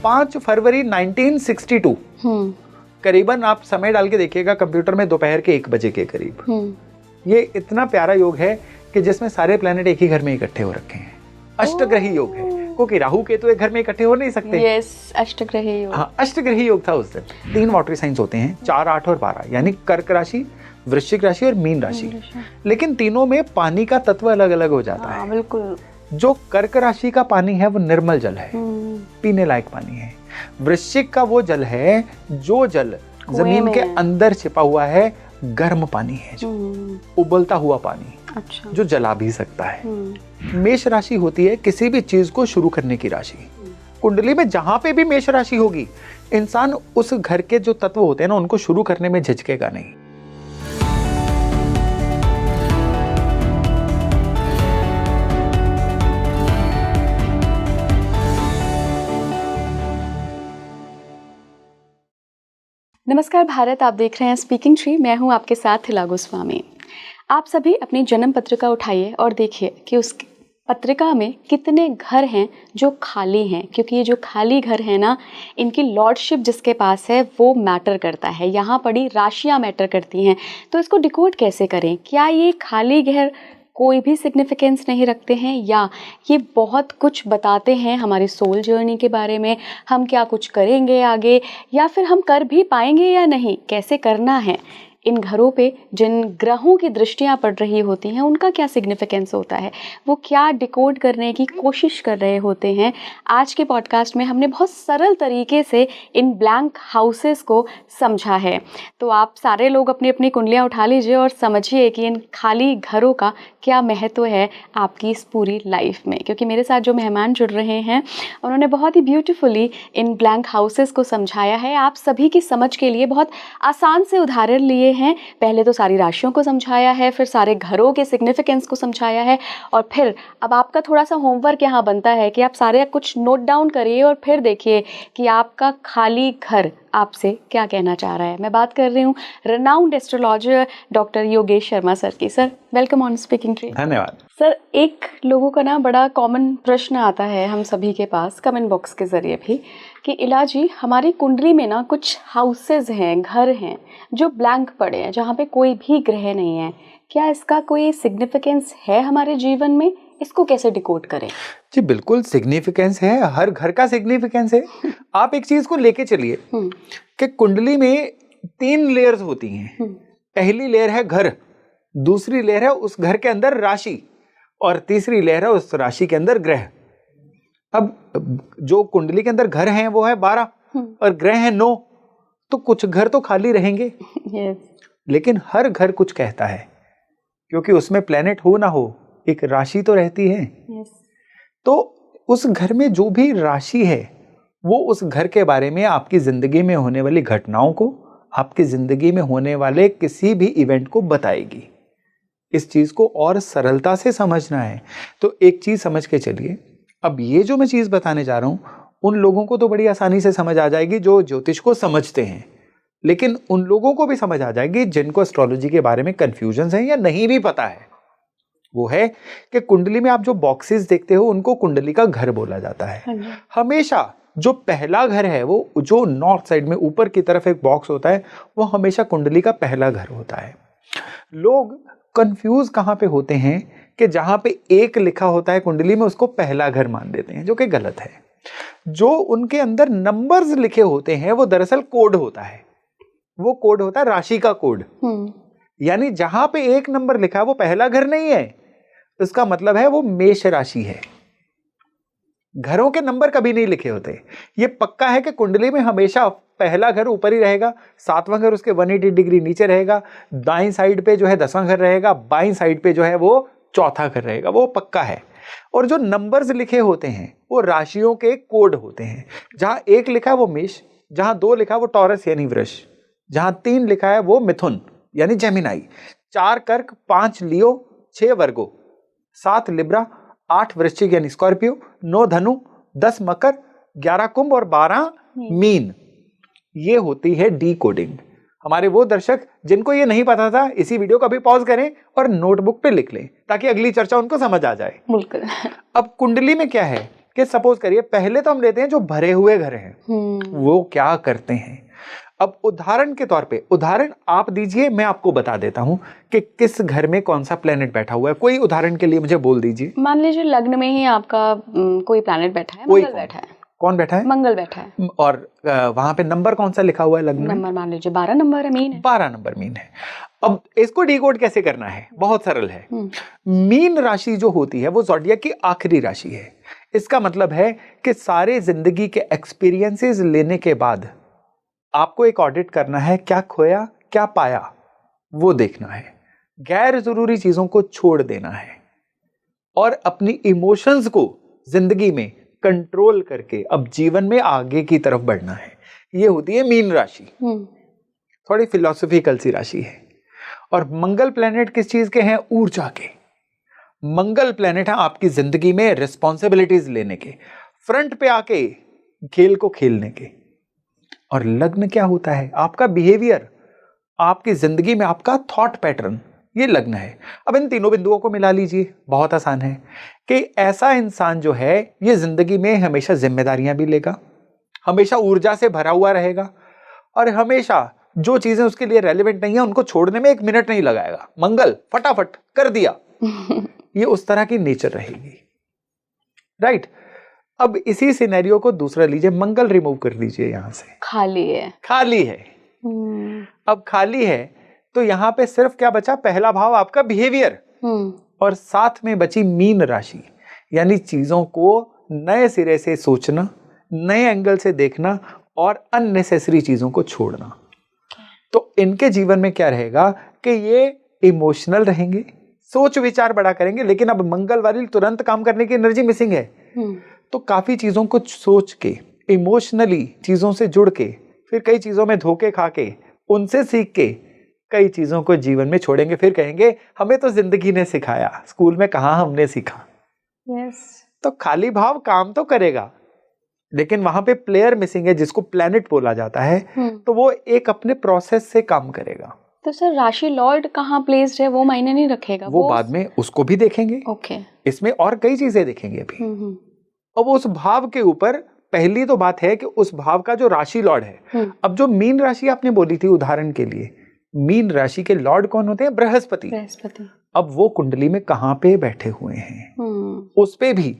5 फरवरी 1962 करीबन, आप समय डाल के देखिएगा कंप्यूटर में, दोपहर के 1 बजे के करीब। ये इतना प्यारा योग है कि जिसमें सारे प्लेनेट एक ही घर में इकट्ठे हो रखे हैं। अष्टग्रही योग है, क्योंकि राहु केतु एक घर में इकट्ठे हो नहीं सकते। यस, अष्टग्रही योग। हाँ, अष्टग्रही योग था उस दिन। 3 वाटरी साइंस होते हैं, 4, 8 और 12, यानी कर्क राशि, वृश्चिक राशि और मीन राशि। लेकिन तीनों में पानी का तत्व अलग अलग हो जाता है। बिल्कुल। जो कर्क राशि का पानी है वो निर्मल जल है, पीने लायक पानी है। वृश्चिक का वो जल है जो जल जमीन के अंदर छिपा हुआ है, गर्म पानी है, जो उबलता हुआ पानी। अच्छा। जो जला भी सकता है। मेष राशि होती है किसी भी चीज को शुरू करने की राशि। कुंडली में जहां पे भी मेष राशि होगी, इंसान उस घर के जो तत्व होते हैं ना, उनको शुरू करने में झिझकेगा नहीं। नमस्कार भारत, आप देख रहे हैं स्पीकिंग ट्री। मैं हूं आपके साथ हिला गोस्वामी। आप सभी अपनी जन्म पत्रिका उठाइए और देखिए कि उस पत्रिका में कितने घर हैं जो खाली हैं, क्योंकि ये जो खाली घर है ना, इनकी लॉर्डशिप जिसके पास है वो मैटर करता है। यहाँ पड़ी राशियाँ मैटर करती हैं। तो इसको डिकोड कैसे करें? क्या ये खाली घर कोई भी सिग्निफिकेंस नहीं रखते हैं, या ये बहुत कुछ बताते हैं हमारी सोल जर्नी के बारे में, हम क्या कुछ करेंगे आगे, या फिर हम कर भी पाएंगे या नहीं, कैसे करना है? इन घरों पे जिन ग्रहों की दृष्टियां पड़ रही होती हैं उनका क्या सिग्निफिकेंस होता है, वो क्या डिकोड करने की कोशिश कर रहे होते हैं। आज के पॉडकास्ट में हमने बहुत सरल तरीके से इन ब्लैंक हाउसेस को समझा है। तो आप सारे लोग अपनी अपनी कुंडलियां उठा लीजिए और समझिए कि इन खाली घरों का क्या महत्व है आपकी इस पूरी लाइफ में। क्योंकि मेरे साथ जो मेहमान जुड़ रहे हैं उन्होंने बहुत ही ब्यूटीफुली इन ब्लैंक हाउसेस को समझाया है। आप सभी की समझ के लिए बहुत आसान से उदाहरण लिए हैं। पहले तो सारी राशियों को समझाया है, फिर सारे घरों के सिग्निफिकेंस को समझाया है, और फिर अब आपका थोड़ा सा होमवर्क यहाँ बनता है कि आप सारे कुछ नोट डाउन करिए और फिर देखिए कि आपका खाली घर आपसे क्या कहना चाह रहा है। मैं बात कर रही हूँ renowned astrologer doctor Yogesh Sharma sir की। Sir, welcome on Speaking Tree. धन्यवाद। सर, एक लोगों का ना बड़ा कॉमन प्रश्न आता है हम सभी के पास, कमेंट बॉक्स के जरिए भी, कि इला जी, हमारी कुंडली में ना कुछ हाउसेज हैं, घर हैं जो ब्लैंक पड़े हैं, जहाँ पे कोई भी ग्रह नहीं है। क्या इसका कोई सिग्निफिकेंस है हमारे जीवन में? इसको कैसे डिकोड करें? जी बिल्कुल सिग्निफिकेंस है, हर घर का सिग्निफिकेंस है। आप एक चीज को लेके चलिए कि कुंडली में 3 लेयर्स होती हैं। पहली लेयर है घर, दूसरी लेयर है उस घर के अंदर राशि, और तीसरी लेयर है उस राशि के अंदर ग्रह। अब जो कुंडली के अंदर घर हैं वो है 12 और ग्रह हैं 9, तो कुछ घर तो खाली रहेंगे। लेकिन हर घर कुछ कहता है, क्योंकि उसमें प्लेनेट हो ना हो, एक राशि तो रहती है। तो उस घर में जो भी राशि है वो उस घर के बारे में, आपकी जिंदगी में होने वाली घटनाओं को, आपकी जिंदगी में होने वाले किसी भी इवेंट को बताएगी। इस चीज को और सरलता से समझना है तो एक चीज समझ के चलिए। अब ये जो मैं चीज बताने जा रहा हूं, उन लोगों को तो बड़ी आसानी से समझ आ जाएगी जो ज्योतिष को समझते हैं, लेकिन उन लोगों को भी समझ आ जाएगी जिनको एस्ट्रोलॉजी के बारे में कंफ्यूजन है या नहीं भी पता है। वो है कि कुंडली में आप जो बॉक्सेस देखते हो उनको कुंडली का घर बोला जाता है। हमेशा जो पहला घर है, वो जो नॉर्थ साइड में ऊपर की तरफ एक बॉक्स होता है, वो हमेशा कुंडली का पहला घर होता है। लोग कंफ्यूज कहां पे होते हैं कि जहां पे 1 लिखा होता है कुंडली में उसको पहला घर मान देते हैं, जो कि गलत है। जो उनके अंदर नंबर्स लिखे होते हैं वो दरअसल कोड होता है। वो कोड होता है राशि का कोड। यानी जहां पे 1 नंबर लिखा है वो पहला घर नहीं है, इसका मतलब है वो मेष राशि है। घरों के नंबर कभी नहीं लिखे होते। ये पक्का है कि कुंडली में हमेशा पहला घर ऊपर ही रहेगा, 7वां घर उसके 180 डिग्री नीचे रहेगा, दाईं साइड पे जो है 10वां घर रहेगा, बाईं साइड पे जो है वो 4था घर रहेगा, वो पक्का है। और जो नंबर्स लिखे होते हैं वो राशियों के कोड होते हैं। जहां 1 लिखा है वो मेष, जहां 2 लिखा है वो टॉरस यानी वृष, जहां 3 लिखा है वो मिथुन यानी जेमिनाई, 4 कर्क, 5 लियो, 6 वर्गो, 7 लिब्रा, 8 वृश्चिक यानी स्कॉर्पियो, 9 धनु, 10 मकर, 11 कुंभ और 12 मीन। ये होती है डी कोडिंग। हमारे वो दर्शक जिनको ये नहीं पता था, इसी वीडियो को अभी पॉज करें और नोटबुक पे लिख लें ताकि अगली चर्चा उनको समझ आ जाए। बिल्कुल। अब कुंडली में क्या है कि सपोज करिए पहले तो हम लेते हैं जो भरे हुए घर हैं, वो क्या करते हैं। अब उदाहरण के तौर पे उदाहरण आप दीजिए, मैं आपको बता देता हूं कि किस घर में कौन सा प्लेनेट बैठा हुआ है। कोई उदाहरण के लिए मुझे बोल दीजिए। मान लीजिए लग्न में ही आपका कोई प्लैनेट बैठा है, कोई मंगल बैठा है। कौन बैठा है? मंगल बैठा है। और वहां पे नंबर कौन सा लिखा हुआ है लग्न में? नंबर मान लीजिए 12 नंबर है, मीन है। 12 नंबर मीन है। अब इसको डिकोड कैसे करना है? बहुत सरल है। मीन राशि जो होती है वो ज़ोडिएक की आखिरी राशि है। इसका मतलब है कि सारे जिंदगी के एक्सपीरियंसेस लेने के बाद आपको एक ऑडिट करना है, क्या खोया क्या पाया वो देखना है, गैर जरूरी चीजों को छोड़ देना है और अपनी इमोशंस को जिंदगी में कंट्रोल करके अब जीवन में आगे की तरफ बढ़ना है। ये होती है मीन राशि। थोड़ी फिलोसॉफिकल सी राशि है। और मंगल प्लेनेट किस चीज के हैं? ऊर्जा के। मंगल प्लेनेट है आपकी जिंदगी में रिस्पॉन्सिबिलिटीज लेने के, फ्रंट पे आके खेल को खेलने के। और लग्न क्या होता है? आपका बिहेवियर, आपकी जिंदगी में आपका थॉट पैटर्न, ये लग्न है। अब इन तीनों बिंदुओं को मिला लीजिए, बहुत आसान है कि ऐसा इंसान जो है ये जिंदगी में हमेशा जिम्मेदारियां भी लेगा, हमेशा ऊर्जा से भरा हुआ रहेगा और हमेशा जो चीजें उसके लिए रेलेवेंट नहीं है उनको छोड़ने में 1 मिनट नहीं लगाएगा। मंगल फटाफट कर दिया। ये उस तरह की नेचर रहेगी, राइट। अब इसी सिनेरियो को दूसरा लीजिए, मंगल रिमूव कर दीजिए, यहां से खाली है। खाली है। अब खाली है तो यहां पे सिर्फ क्या बचा? पहला भाव आपका बिहेवियर और साथ में बची मीन राशि, यानी चीजों को नए सिरे से सोचना, नए एंगल से देखना और अननेसेसरी चीजों को छोड़ना। तो इनके जीवन में क्या रहेगा कि ये इमोशनल रहेंगे, सोच विचार बड़ा करेंगे, लेकिन अब मंगल वाली तुरंत काम करने की एनर्जी मिसिंग है। तो काफी चीजों को सोच के, इमोशनली चीजों से जुड़ के, फिर कई चीजों में धोखे खा के, उनसे सीख के कई चीजों को जीवन में छोड़ेंगे। फिर कहेंगे हमें तो जिंदगी ने सिखाया, स्कूल में कहाँ हमने सीखा। तो खाली भाव काम तो करेगा, लेकिन वहां पे प्लेयर मिसिंग है जिसको प्लेनेट बोला जाता है। तो वो एक अपने प्रोसेस से काम करेगा। तो सर राशि लॉर्ड कहाँ प्लेस्ड है वो मायने नहीं रखेगा? वो बाद में उसको भी देखेंगे। ओके। इसमें और कई चीजें देखेंगे अभी। अब उस भाव के ऊपर पहली तो बात है कि उस भाव का जो राशि लॉर्ड है। अब जो मीन राशि आपने बोली थी उदाहरण के लिए, मीन राशि के लॉर्ड कौन होते हैं? बृहस्पति। अब वो कुंडली में कहां पे बैठे हुए हैं, उस पे भी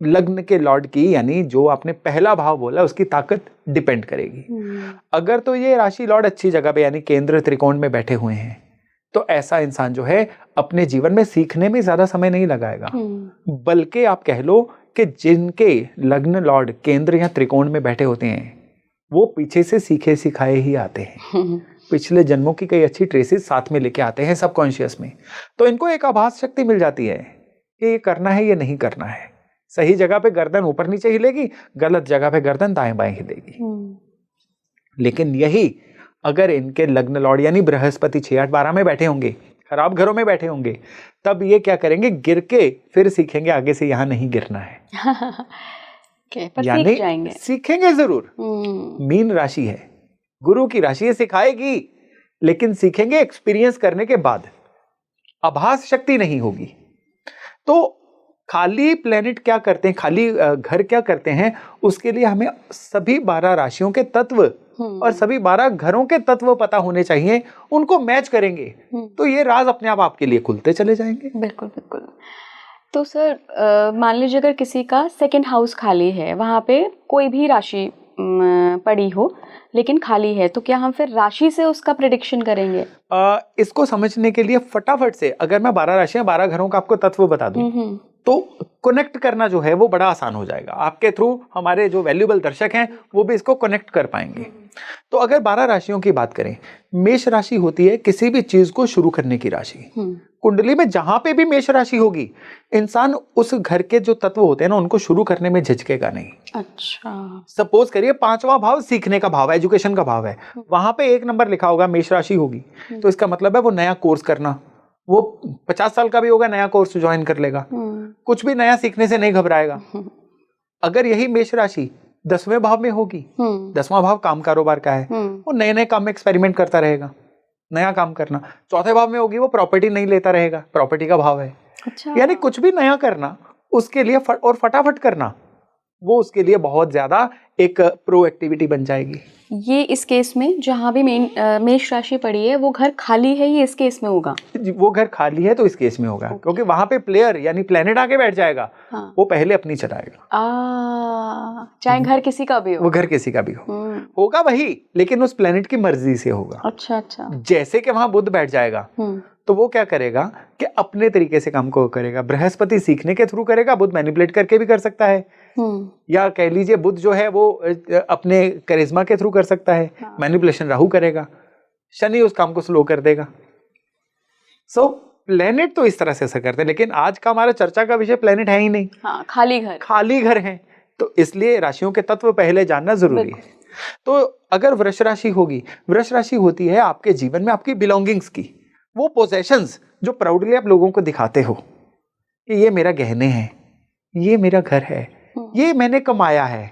लग्न के लॉर्ड की, यानी जो आपने पहला भाव बोला, उसकी ताकत डिपेंड करेगी। अगर तो ये राशि लॉर्ड अच्छी जगह पे यानी केंद्र त्रिकोण में बैठे हुए हैं तो ऐसा इंसान जो है अपने जीवन में सीखने में ज्यादा समय नहीं लगाएगा, बल्कि आप कह लो कि जिनके लग्न लॉर्ड केंद्र या त्रिकोण में बैठे होते हैं वो पीछे से सीखे सिखाए ही आते हैं। पिछले जन्मों की कई अच्छी ट्रेसेस साथ में लेके आते हैं सबकॉन्शियस में। तो इनको एक आभास शक्ति मिल जाती है कि ये करना है, ये नहीं करना है। सही जगह पे गर्दन ऊपर नीचे हिलेगी, गलत जगह पे गर्दन दाएं बाएं हिलेगी। लेकिन यही अगर इनके लग्न लॉर्ड यानी बृहस्पति 6, 8, 12 में बैठे होंगे, खराब घरों में बैठे होंगे, तब ये क्या करेंगे? गिर के फिर सीखेंगे आगे से यहाँ नहीं गिरना है। यानी सीखेंगे जरूर। मीन राशि है, गुरु की राशि है, सिखाएगी, लेकिन सीखेंगे एक्सपीरियंस करने के बाद। आभास शक्ति नहीं होगी। तो खाली प्लेनेट क्या करते हैं, खाली घर क्या करते हैं, उसके लिए हमें सभी 12 राशियों के तत्व और सभी 12 घरों के तत्व पता होने चाहिए। उनको मैच करेंगे तो ये राज अपने आप आपके लिए खुलते चले जाएंगे। बिल्कुल बिल्कुल। तो सर मान लीजिए अगर किसी का 2nd हाउस खाली है, वहां पे कोई भी राशि पड़ी हो लेकिन खाली है, तो क्या हम फिर राशि से उसका प्रेडिक्शन करेंगे? इसको समझने के लिए फटाफट से अगर मैं 12 राशियां 12 घरों का आपको तत्व बता दूं तो कनेक्ट करना जो है वो बड़ा आसान हो जाएगा। आपके थ्रू हमारे जो वैल्यूएबल दर्शक हैं वो भी इसको कनेक्ट कर पाएंगे। तो अगर 12 राशियों की बात करें, मेष राशि होती है किसी भी चीज को शुरू करने की राशि। कुंडली में जहां पे भी मेष राशि होगी, इंसान उस घर के जो तत्व होते हैं ना उनको शुरू करने में झिझकेगा नहीं। अच्छा। सपोज करिए 5वां भाव सीखने का भाव है, एजुकेशन का भाव है, वहां पे 1 नंबर लिखा होगा, मेष राशि होगी, तो इसका मतलब है वो नया कोर्स करना, वो 50 साल का भी होगा नया कोर्स ज्वाइन कर लेगा, कुछ भी नया सीखने से नहीं घबराएगा। अगर यही मेष राशि 10वें भाव में होगी, 10वां भाव काम कारोबार का है, वो नए नए काम में एक्सपेरिमेंट करता रहेगा, नया काम करना। 4थे भाव में होगी, वो प्रॉपर्टी नहीं लेता रहेगा, प्रॉपर्टी का भाव है। अच्छा। यानी कुछ भी नया करना उसके लिए और फटाफट करना वो उसके लिए बहुत ज्यादा एक प्रो एक्टिविटी बन जाएगी। ये इस केस में जहाँ भी मेष राशि पड़ी है वो घर खाली है, ये इस केस में होगा। वो घर खाली है तो इस केस में होगा, क्योंकि वहां पे प्लेयर यानी प्लेनेट आके बैठ जाएगा। हाँ। वो पहले अपनी चलाएगा, चाहे घर किसी का भी हो। वो घर किसी का भी होगा वही, लेकिन उस प्लेनेट की मर्जी से होगा। अच्छा अच्छा। जैसे कि वहां बुध बैठ जाएगा तो वो क्या करेगा कि अपने तरीके से काम को करेगा। बृहस्पति सीखने के थ्रू करेगा, बुध मैनिपुलेट करके भी कर सकता है, या कह लीजिए बुध जो है वो अपने करिश्मा के थ्रू कर सकता है। हाँ। मैनिपुलेशन राहु करेगा, शनि उस काम को स्लो कर देगा। सो प्लेनेट तो इस तरह से असर करते हैं, लेकिन आज का हमारा चर्चा का विषय प्लेनेट है ही नहीं। हाँ, खाली घर है, तो इसलिए राशियों के तत्व पहले जानना जरूरी है। तो अगर वृष राशि होगी, वृष राशि होती है आपके जीवन में आपकी बिलोंगिंग्स की, वो पोजेशंस जो प्राउडली आप लोगों को दिखाते हो कि ये मेरा गहने हैं, ये मेरा घर है, ये मैंने कमाया है,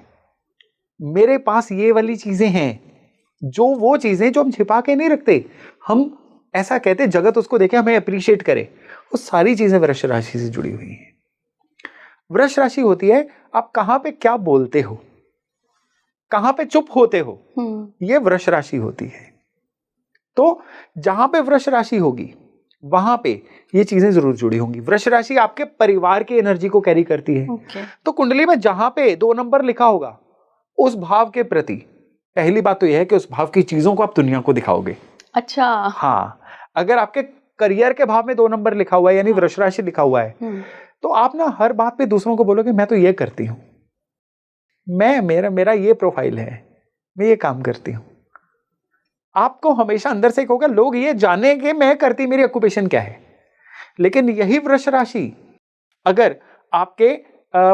मेरे पास ये वाली चीजें हैं, जो वो चीजें जो हम छिपा के नहीं रखते, हम ऐसा कहते जगत उसको देखे, हमें अप्रिशिएट करे, वो सारी चीजें वृष राशि से जुड़ी हुई हैं। वृष राशि होती है आप कहां पे क्या बोलते हो, कहां पे चुप होते हो, ये वृष राशि होती है। तो जहां पे वृष राशि होगी वहां पे ये चीजें जरूर जुड़ी होंगी। वृष राशि आपके परिवार की एनर्जी को कैरी करती है। तो कुंडली में जहां पे 2 नंबर लिखा होगा उस भाव के प्रति पहली बात तो यह है कि उस भाव की चीजों को आप दुनिया को दिखाओगे। अच्छा। हाँ, अगर आपके करियर के भाव में 2 नंबर लिखा हुआ है यानी वृष राशि लिखा हुआ है तो आप ना हर बात पे दूसरों को बोलोगे मैं तो ये करती हूं, मेरा ये प्रोफाइल है, मैं ये काम करती हूं। आपको हमेशा अंदर से होगा लोग ये जानेंगे मैं करती, मेरी ऑक्यूपेशन क्या है। लेकिन यही वृष राशि अगर आपके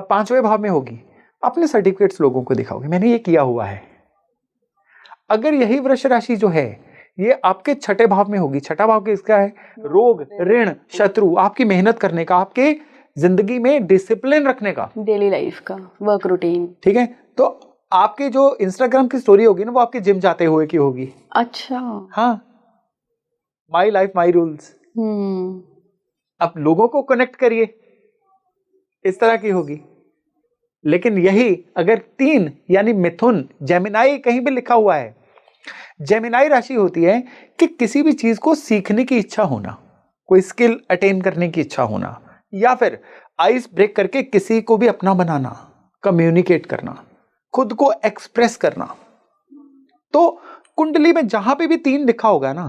5वें भाव में होगी, अपने सर्टिफिकेट्स लोगों को दिखाओगे, मैंने ये किया हुआ है। अगर यही वृष राशि जो है ये आपके 6ठे भाव में होगी, 6ठा भाव किसका है? रोग, ऋण, शत्रु, आपकी मेहनत करने का, आपके जिंदगी में डिसिप्लिन रखने का, डेली लाइफ का, वर्क रूटीन। ठीक है, तो आपके जो इंस्टाग्राम की स्टोरी होगी ना वो आपके जिम जाते हुए की होगी। अच्छा। हाँ, माई लाइफ माई रूल्स। अब लोगों को कनेक्ट करिए, इस तरह की होगी। लेकिन यही अगर 3 यानी मिथुन, जेमिनाई कहीं भी लिखा हुआ है, जेमिनाई राशि होती है कि किसी भी चीज को सीखने की इच्छा होना, कोई स्किल अटेन करने की इच्छा होना, या फिर आइस ब्रेक करके किसी को भी अपना बनाना, कम्युनिकेट करना, खुद को एक्सप्रेस करना। तो कुंडली में जहां पे भी 3 लिखा होगा ना,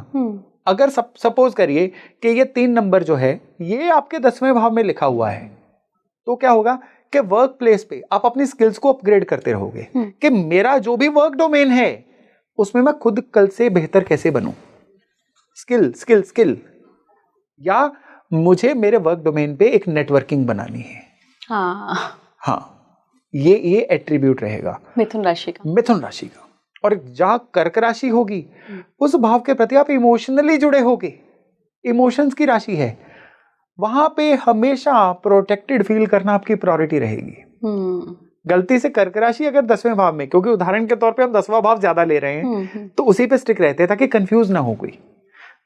अगर सपोज करिए कि ये 3 नंबर जो है ये आपके 10वें भाव में लिखा हुआ है, तो क्या होगा कि वर्क प्लेस पे आप अपनी स्किल्स को अपग्रेड करते रहोगे कि मेरा जो भी वर्क डोमेन है उसमें मैं खुद कल से बेहतर कैसे बनूं। स्किल स्किल स्किल, या मुझे मेरे वर्क डोमेन पे एक नेटवर्किंग बनानी है। हाँ, ये एट्रीब्यूट रहेगा मिथुन राशि का। और जहां कर्क राशि होगी उस भाव के प्रति आप इमोशनली जुड़े होगे, इमोशंस की राशि है, वहां पे हमेशा प्रोटेक्टेड फील करना आपकी प्रायोरिटी रहेगी। गलती से कर्क राशि अगर 10वें भाव में, क्योंकि उदाहरण के तौर पे हम 10वां भाव ज्यादा ले रहे हैं तो उसी पे स्टिक रहते हैं ताकि कंफ्यूज ना हो कोई।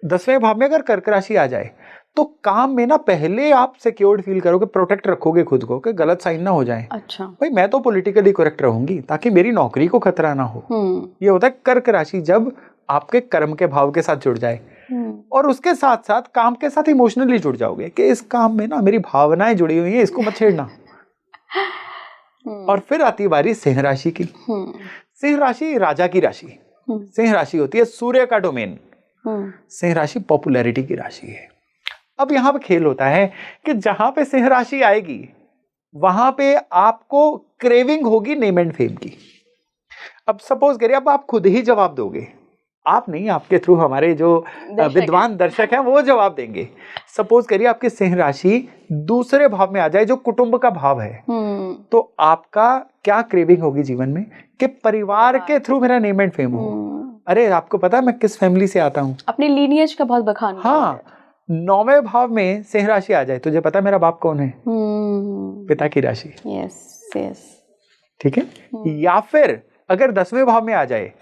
10वें भाव में अगर कर्क राशि आ जाए तो काम में ना पहले आप सिक्योर्ड फील करोगे, प्रोटेक्ट रखोगे खुद को कि गलत साइन ना हो जाए। अच्छा भाई, मैं तो पॉलिटिकली करेक्ट रहूंगी ताकि मेरी नौकरी को खतरा ना हो। ये होता है कर्क राशि जब आपके कर्म के भाव के साथ जुड़ जाए, और उसके साथ साथ काम के साथ इमोशनली जुड़ जाओगे कि इस काम में ना मेरी भावनाएं जुड़ी हुई हैं, इसको मत छेड़ना। और फिर आती बारी सिंह राशि की। सिंह राशि राजा की राशि, सिंह राशि होती है सूर्य का डोमेन। सिंह राशि पॉपुलैरिटी की राशि है। अब यहां पे खेल होता है कि जहां पे सिंह राशि आएगी वहां पे आपको क्रेविंग होगी नेम एंड फेम की। अब सपोज करिए, अब आप खुद ही जवाब दोगे, आप नहीं, आपके थ्रू हमारे जो विद्वान दर्शक हैं वो जवाब देंगे। सपोज करिए आपकी सिंह राशि दूसरे भाव में आ जाए जो कुटुंब का भाव है, तो आपका क्या क्रेविंग होगी जीवन में कि परिवार के थ्रू मेरा नेम एंड फेम हो। अरे आपको पता है मैं किस फैमिली से आता हूँ, अपने लीनिएज का बहुत बखान। हाँ, 9वें भाव में सिंह राशि आ जाए, तुझे पता मेरा बाप कौन है, पिता की राशि। यस यस, ठीक है। या फिर अगर 10वें भाव में आ जाए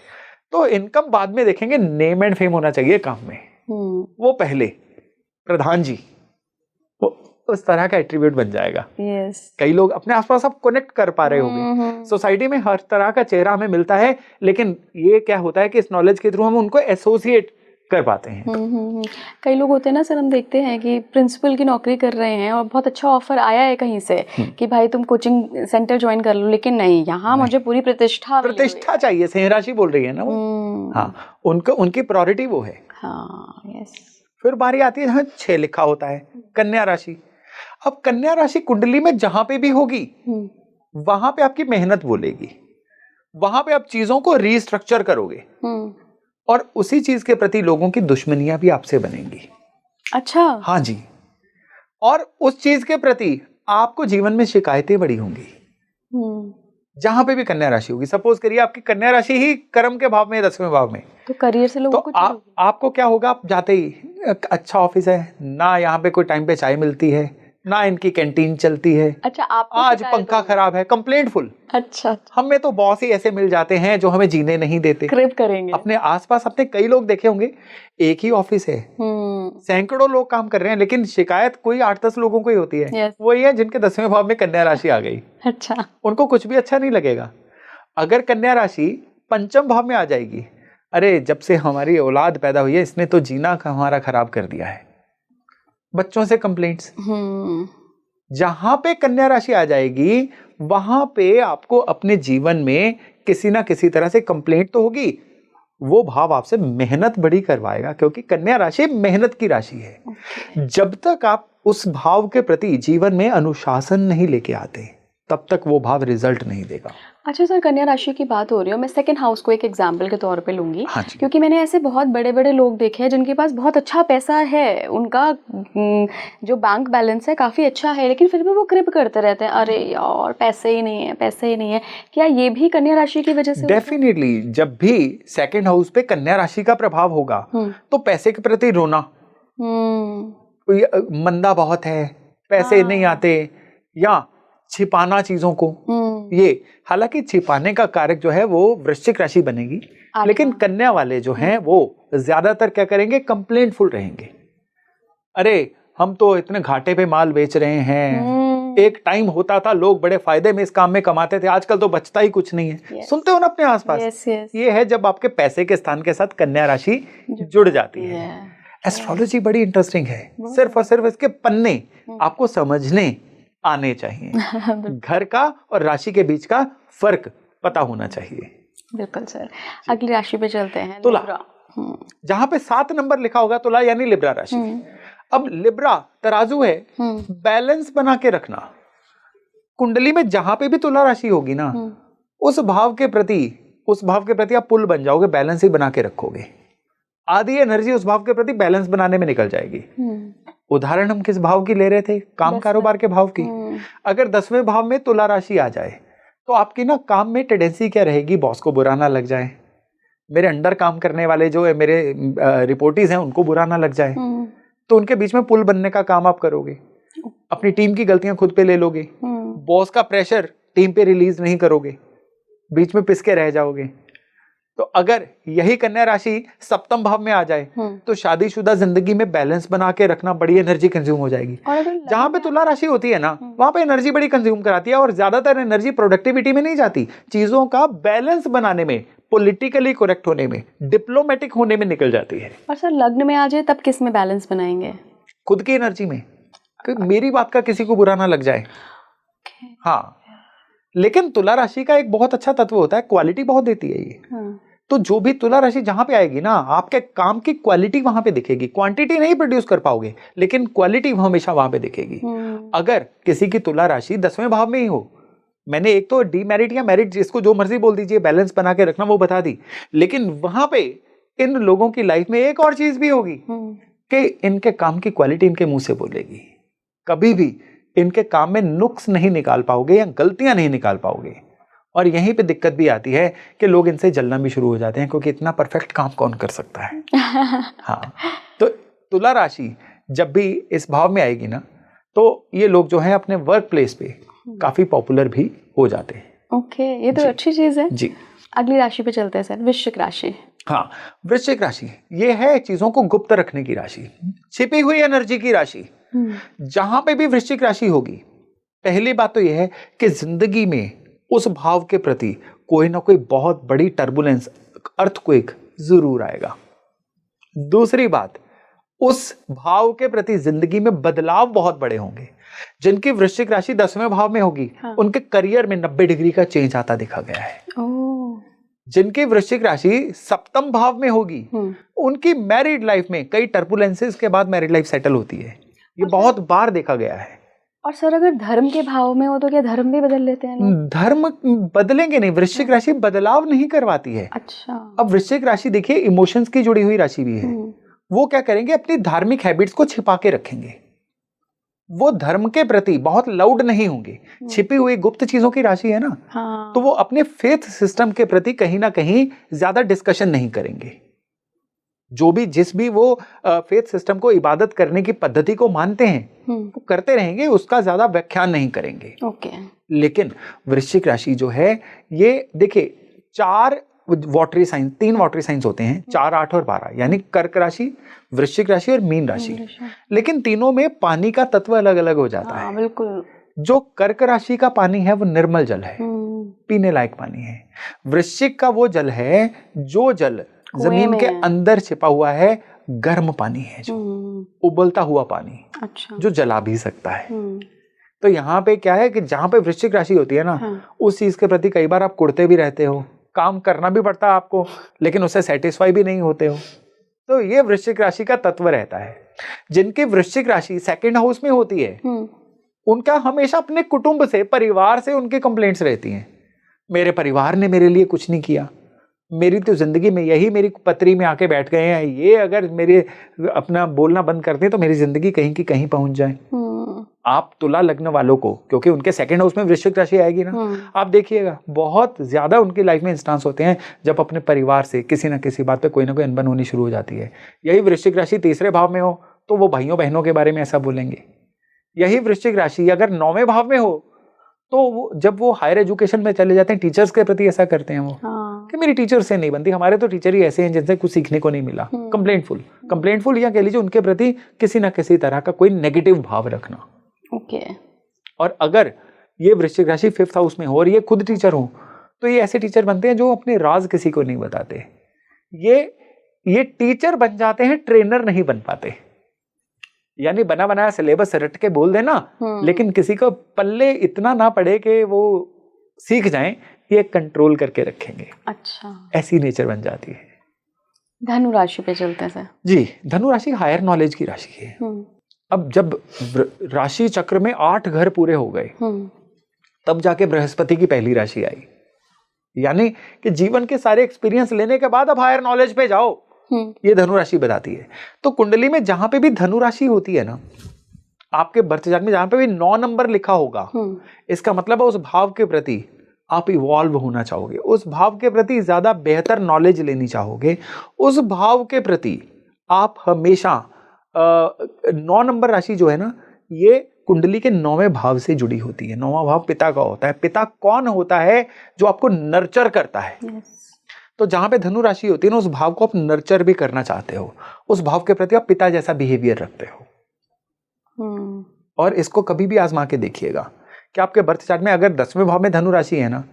तो इनकम बाद में देखेंगे, नेम एंड फेम होना चाहिए काम में, वो पहले प्रधान जी, वो उस तरह का एट्रीब्यूट बन जाएगा। yes. कई लोग अपने आसपास आप कनेक्ट कर पा रहे होंगे। सोसाइटी में हर तरह का चेहरा हमें मिलता है, लेकिन ये क्या होता है कि इस नॉलेज के थ्रू हम उनको एसोसिएट कर पाते हैं। कई लोग होते हैं ना सर, हम देखते हैं कि प्रिंसिपल की नौकरी कर रहे हैं और बहुत अच्छा ऑफर आया है कहीं से कि भाई तुम कोचिंग सेंटर ज्वाइन कर लो, लेकिन नहीं, यहाँ मुझे पूरी प्रतिष्ठा चाहिए। सिंह राशि बोल रही है ना वो। हाँ, उनकी प्रायोरिटी वो है। हाँ, यस। फिर बारी आती है जहाँ 6 लिखा होता है, कन्या राशि। अब कन्या राशि कुंडली में जहां पे भी होगी वहां पे आपकी मेहनत बोलेगी, वहां पे आप चीजों को रीस्ट्रक्चर करोगे और उसी चीज के प्रति लोगों की दुश्मनियां भी आपसे बनेंगी। अच्छा। हाँ जी। और उस चीज के प्रति आपको जीवन में शिकायतें बड़ी होंगी जहां पे भी कन्या राशि होगी। सपोज करिए आपकी कन्या राशि ही कर्म के भाव में, 10वें भाव में, तो करियर से लोगों को आपको क्या होगा? आप जाते ही अच्छा ऑफिस है ना, यहाँ पे कोई टाइम पे चाय मिलती है ना, इनकी कैंटीन चलती है। अच्छा, आज पंखा खराब है, कंप्लेंट फुल। अच्छा। हमें तो बॉस ही ऐसे मिल जाते हैं जो हमें जीने नहीं देते। क्रिप करेंगे। अपने आसपास अपने कई लोग देखे होंगे, एक ही ऑफिस है, सैकड़ों लोग काम कर रहे हैं, लेकिन शिकायत कोई 8-10 लोगों को ही होती है। yes. वही है जिनके 10वें भाव में कन्या राशि आ गई। अच्छा। उनको कुछ भी अच्छा नहीं लगेगा। अगर कन्या राशि पंचम भाव में आ जाएगी, अरे जब से हमारी औलाद पैदा हुई है इसने तो जीना हमारा खराब कर दिया है, बच्चों से कंप्लेंट्स। जहां पे कन्या राशि आ जाएगी वहां पे आपको अपने जीवन में किसी ना किसी तरह से कंप्लेंट तो होगी। वो भाव आपसे मेहनत बड़ी करवाएगा, क्योंकि कन्या राशि मेहनत की राशि है। जब तक आप उस भाव के प्रति जीवन में अनुशासन नहीं लेके आते तब तक वो भाव रिजल्ट नहीं देगा। अच्छा सर, कन्या राशि की बात हो रही है, मैं सेकंड हाउस को एक एग्जाम्पल के तौर पे लूंगी। हाँ, क्योंकि मैंने ऐसे बहुत बड़े बड़े लोग देखे हैं जिनके पास बहुत अच्छा पैसा है, उनका जो बैंक बैलेंस है काफ़ी अच्छा है, लेकिन फिर भी वो क्रिप करते रहते हैं, अरे यार पैसे ही नहीं है, पैसे ही नहीं है। क्या ये भी कन्या राशि की वजह से? डेफिनेटली, जब भी सेकंड हाउस पे कन्या राशि का प्रभाव होगा तो पैसे के प्रति रोना, मंदा बहुत है, पैसे नहीं आते, या छिपाना चीजों को। ये हालांकि छिपाने का कारक जो है वो वृश्चिक राशि बनेगी, लेकिन कन्या वाले जो हैं वो ज्यादातर क्या करेंगे? कंप्लेंटफुल रहेंगे। अरे हम तो इतने घाटे पे माल बेच रहे हैं, एक टाइम होता था लोग बड़े फायदे में इस काम में कमाते थे, आजकल तो बचता ही कुछ नहीं है। सुनते हो ना अपने आसपास। ये है जब आपके पैसे के स्थान के साथ कन्या राशि जुड़ जाती है। एस्ट्रोलॉजी बड़ी इंटरेस्टिंग है, सिर्फ और सिर्फ इसके पन्ने आपको समझने आने चाहिए। घर का और राशि के बीच का फर्क पता होना चाहिए। बिल्कुल सर। अगली राशि पे चलते हैं, तुला। जहां पे 7 नंबर लिखा होगा तुला यानी लिब्रा राशि। अब लिब्रा तराजू है, बैलेंस बना के रखना। कुंडली में जहां पे भी तुला राशि होगी ना, उस भाव के प्रति आप पुल बन जाओगे, बैलेंस ही बना के रखोगे। आधी एनर्जी उस भाव के प्रति बैलेंस बनाने में निकल जाएगी। उदाहरण हम किस भाव की ले रहे थे? काम कारोबार के भाव की। अगर 10वें भाव में तुला राशि आ जाए तो आपकी ना काम में टेंडेंसी क्या रहेगी? बॉस को बुरा ना लग जाए, मेरे अंडर काम करने वाले जो है मेरे रिपोर्टीज हैं उनको बुरा ना लग जाए, तो उनके बीच में पुल बनने का काम आप करोगे। अपनी टीम की गलतियां खुद पे ले लोगे, बॉस का प्रेशर टीम पे रिलीज नहीं करोगे, बीच में पिसके रह जाओगे। तो अगर यही कन्या राशि 7वें भाव में आ जाए तो शादीशुदा जिंदगी में बैलेंस बना के रखना बड़ी एनर्जी कंज्यूम हो जाएगी। जहां पे तुला राशि होती है ना, वहां पे एनर्जी बड़ी कंज्यूम कराती है, और ज्यादातर एनर्जी प्रोडक्टिविटी में नहीं जाती, चीजों का बैलेंस बनाने में, पॉलिटिकली करेक्ट होने में, डिप्लोमेटिक होने में निकल जाती है। और सर लग्न में आ जाए तब किस में बैलेंस बनाएंगे? खुद की एनर्जी में, मेरी बात का किसी को बुरा ना लग जाए। हाँ, लेकिन तुला राशि का एक बहुत अच्छा तत्व होता है, क्वालिटी बहुत देती है ये। तो जो भी तुला राशि जहां पे आएगी ना, आपके काम की क्वालिटी वहां पे दिखेगी। क्वांटिटी नहीं प्रोड्यूस कर पाओगे, लेकिन क्वालिटी हमेशा वहां पे दिखेगी। अगर किसी की तुला राशि 10वें भाव में ही हो, मैंने एक तो डीमेरिट या मेरिट, जिसको जो मर्जी बोल दीजिए, बैलेंस बना के रखना वो बता दी, लेकिन वहां पे इन लोगों की लाइफ में एक और चीज भी होगी कि इनके काम की क्वालिटी इनके मुंह से बोलेगी। कभी भी इनके काम में नुक्स नहीं निकाल पाओगे या गलतियां नहीं निकाल पाओगे। और यहीं पे दिक्कत भी आती है कि लोग इनसे जलना भी शुरू हो जाते हैं, क्योंकि इतना परफेक्ट काम कौन कर सकता है। हाँ, तो तुला राशि जब भी इस भाव में आएगी ना, तो ये लोग जो हैं अपने वर्क प्लेस पे काफी पॉपुलर भी हो जाते हैं। ओके, ये तो अच्छी चीज है जी। अगली राशि पे चलते हैं सर, वृश्चिक राशि। हाँ, वृश्चिक राशि ये है चीजों को गुप्त रखने की राशि, छिपी हुई एनर्जी की राशि। जहां पे भी वृश्चिक राशि होगी, पहली बात तो यह है कि जिंदगी में उस भाव के प्रति कोई ना कोई बहुत बड़ी टर्बुलेंस, अर्थक्वेक जरूर आएगा। दूसरी बात, उस भाव के प्रति जिंदगी में बदलाव बहुत बड़े होंगे। जिनकी वृश्चिक राशि 10वें भाव में होगी, उनके करियर में 90 डिग्री का चेंज आता दिखा गया है। जिनकी वृश्चिक राशि 7म भाव में होगी, उनकी मैरिड लाइफ में कई टर्बुलेंसेस के बाद मैरिड लाइफ सेटल होती है। ये बहुत बार देखा गया है। और सर, अगर धर्म के भाव में हो तो क्या धर्म भी बदल लेते हैं लोग? धर्म बदलेंगे नहीं, वृश्चिक राशि बदलाव नहीं करवाती है। अच्छा। अब वृश्चिक राशि देखिए इमोशंस की जुड़ी हुई राशि भी है। वो क्या करेंगे, अपनी धार्मिक हैबिट्स को छिपा के रखेंगे। वो धर्म के प्रति बहुत लाउड नहीं होंगे। छिपी हुई गुप्त चीजों की राशि है ना। हाँ। तो वो अपने फेथ सिस्टम के प्रति कहीं ना कहीं ज्यादा डिस्कशन नहीं करेंगे। जो भी जिस भी वो फेथ सिस्टम को, इबादत करने की पद्धति को मानते हैं, वो करते रहेंगे, उसका ज्यादा व्याख्यान नहीं करेंगे। ओके। लेकिन वृश्चिक राशि जो है, ये देखिए 4 वाटरी साइन, 3 वाटरी साइंस होते हैं, 4, 8 और 12, यानी कर्क राशि, वृश्चिक राशि और मीन राशि। लेकिन तीनों में पानी का तत्व अलग अलग हो जाता है। बिल्कुल। जो कर्क राशि का पानी है वो निर्मल जल है, पीने लायक पानी है। वृश्चिक का वो जल है जो जल जमीन के अंदर छिपा हुआ है, गर्म पानी है, जो उबलता हुआ पानी। अच्छा। जो जला भी सकता है। तो यहाँ पे क्या है कि जहाँ पे वृश्चिक राशि होती है ना, उस चीज के प्रति कई बार आप कुड़ते भी रहते हो, काम करना भी पड़ता है आपको, लेकिन उससे सेटिस्फाई भी नहीं होते हो। तो ये वृश्चिक राशि का तत्व रहता है। जिनकी वृश्चिक राशि 2nd हाउस में होती है, उनका हमेशा अपने कुटुंब से, परिवार से उनकी कंप्लेंट्स रहती हैं। मेरे परिवार ने मेरे लिए कुछ नहीं किया, मेरी तो जिंदगी में यही मेरी पत्री में आके बैठ गए हैं, ये अगर मेरे अपना बोलना बंद कर दें तो मेरी जिंदगी कहीं की कहीं पहुंच जाए। आप तुला लग्न वालों को, क्योंकि उनके 2nd हाउस में वृश्चिक राशि आएगी ना, आप देखिएगा बहुत ज्यादा उनकी लाइफ में इंस्टांस होते हैं जब अपने परिवार से किसी ना किसी बात पे कोई ना कोई अनबन होनी शुरू हो जाती है। यही वृश्चिक राशि 3रे भाव में हो तो वो भाइयों बहनों के बारे में ऐसा बोलेंगे। यही वृश्चिक राशि अगर 9वें भाव में हो तो जब वो हायर एजुकेशन में चले जाते हैं, टीचर्स के प्रति ऐसा करते हैं वो, कि मेरी टीचर से नहीं बनती, हमारे तो टीचर ही ऐसे हैं जिनसे कुछ सीखने को नहीं मिला। कंप्लेंटफुल या कह लीजिए उनके प्रति किसी ना किसी तरह का कोई नेगेटिव भाव रखना। ओके। और अगर ये वृश्चिक राशि 5th हाउस में हो और ये खुद टीचर हो, तो ये ऐसे टीचर बनते हैं जो अपने राज किसी को नहीं बताते। ये टीचर बन जाते हैं, ट्रेनर नहीं बन पाते। यानी बना बनाया सिलेबस रट के बोल देना, लेकिन किसी को पल्ले इतना ना पड़े कि वो सीख जाएं, ये कंट्रोल करके रखेंगे। अच्छा। ऐसी नेचर बन जाती है। धनु राशि पे चलते हैं सर। जी, धनु राशि हायर नॉलेज की राशि है। अब जब राशि चक्र में 8 घर पूरे हो गए, तब जाके बृहस्पति की पहली राशि आई। यानी कि जीवन के सारे एक्सपीरियंस लेने के बाद अब हायर नॉलेज पे जाओ, ये धनु राशि बताती है। तो कुंडली में जहां पे भी धनु राशि होती है ना, आपके बर्थ चार्ट में जहां पे भी 9 नंबर लिखा होगा, इसका मतलब है उस भाव के प्रति आप इवॉल्व होना चाहोगे, उस भाव के प्रति ज्यादा बेहतर नॉलेज लेनी चाहोगे, उस भाव के प्रति आप हमेशा 9 नंबर राशि जो है ना, ये कुंडली के 9वें भाव से जुड़ी होती है। 9वां भाव पिता का होता है। पिता कौन होता है? जो आपको नर्चर करता है। तो जहां पे धनु राशि होती है ना, उस भाव को आप नर्चर भी करना चाहते हो, उस भाव के प्रति आप पिता जैसा बिहेवियर रखते हो। और इसको कभी भी आजमा के देखिएगा कि आपके बर्थ चार्ट में अगर 10वें भाव में धनु राशि है ना,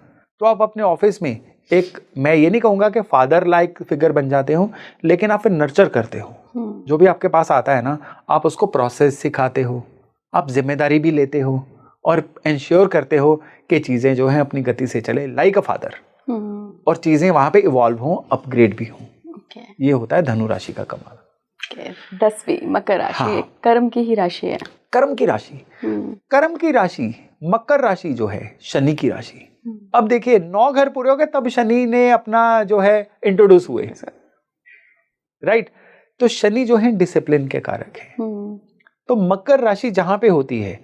तो आप अपने ऑफिस में एक, मैं ये नहीं कहूंगा कि फादर लाइक फिगर बन जाते हो, लेकिन आप फिर नर्चर करते हो। जो भी आपके पास आता है ना, आप उसको प्रोसेस सिखाते हो, आप जिम्मेदारी भी लेते हो और इंश्योर करते हो कि चीजें जो हैं अपनी गति से चले, लाइक अ फादर, और चीजें वहां पे इवॉल्व हों, अपग्रेड भी हों। ये होता है धनु राशि का कमाल। 10वीं मकर राशि कर्म की ही राशि है। कर्म की राशि, कर्म की राशि मकर राशि जो है शनि की राशि। अब देखिए 9 घर पूरे हो गए तब शनि ने अपना जो है इंट्रोड्यूस हुए, राइट। तो शनि जो है डिसिप्लिन के कारक है। तो मकर राशि जहां पे होती है,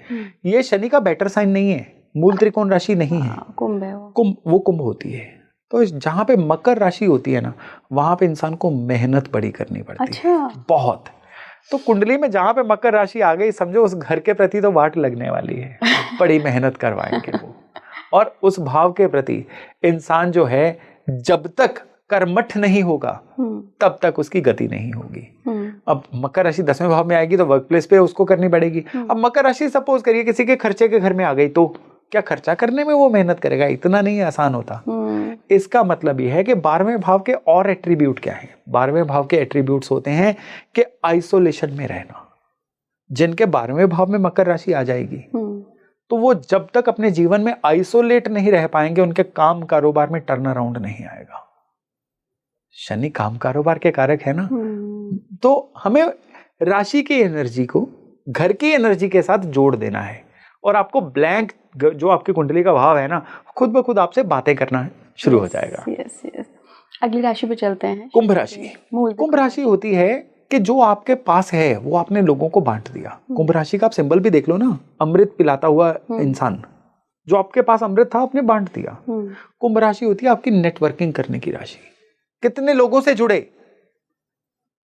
ये शनि का बेटर साइन नहीं है, मूल त्रिकोण राशि नहीं है, कुंभ है वो कुंभ होती है। तो जहां पे मकर राशि होती है ना, वहां पे इंसान को मेहनत बड़ी करनी पड़ती है, बहुत। तो कुंडली में जहां पे मकर राशि आ गई, समझो उस घर के प्रति तो वाट लगने वाली है, बड़ी मेहनत करवाएंगे वो। और उस भाव के प्रति इंसान जो है, जब तक कर्मठ नहीं होगा तब तक उसकी गति नहीं होगी। अब मकर राशि 10वें भाव में आएगी तो वर्क प्लेस पे उसको करनी पड़ेगी। अब मकर राशि सपोज करिए किसी के खर्चे के घर में आ गई, तो क्या खर्चा करने में वो मेहनत करेगा? इतना नहीं आसान होता। इसका मतलब ये है कि 12वें भाव के और एट्रीब्यूट क्या है? 12वें भाव के एट्रीब्यूट्स होते हैं कि आइसोलेशन में रहना। जिनके 12वें भाव में मकर राशि आ जाएगी तो वो जब तक अपने जीवन में आइसोलेट नहीं रह पाएंगे, उनके काम कारोबार में टर्न अराउंड नहीं आएगा। शनि काम कारोबार के कारक है ना, तो हमें राशि की एनर्जी को घर की एनर्जी के साथ जोड़ देना है और आपको ब्लैंक जो आपकी कुंडली का भाव है ना, खुद ब खुद आपसे बातें करना शुरू हो जाएगा। अगली राशि पे चलते हैं, कुंभ राशि। कुंभ राशि होती है कि जो आपके पास है वो आपने लोगों को बांट दिया। कुंभ राशि का आप सिंबल भी देख लो ना, अमृत पिलाता हुआ इंसान। जो आपके पास अमृत था आपने बांट दिया। कुंभ राशि होती है आपकी नेटवर्किंग करने की राशि। कितने लोगों से जुड़े।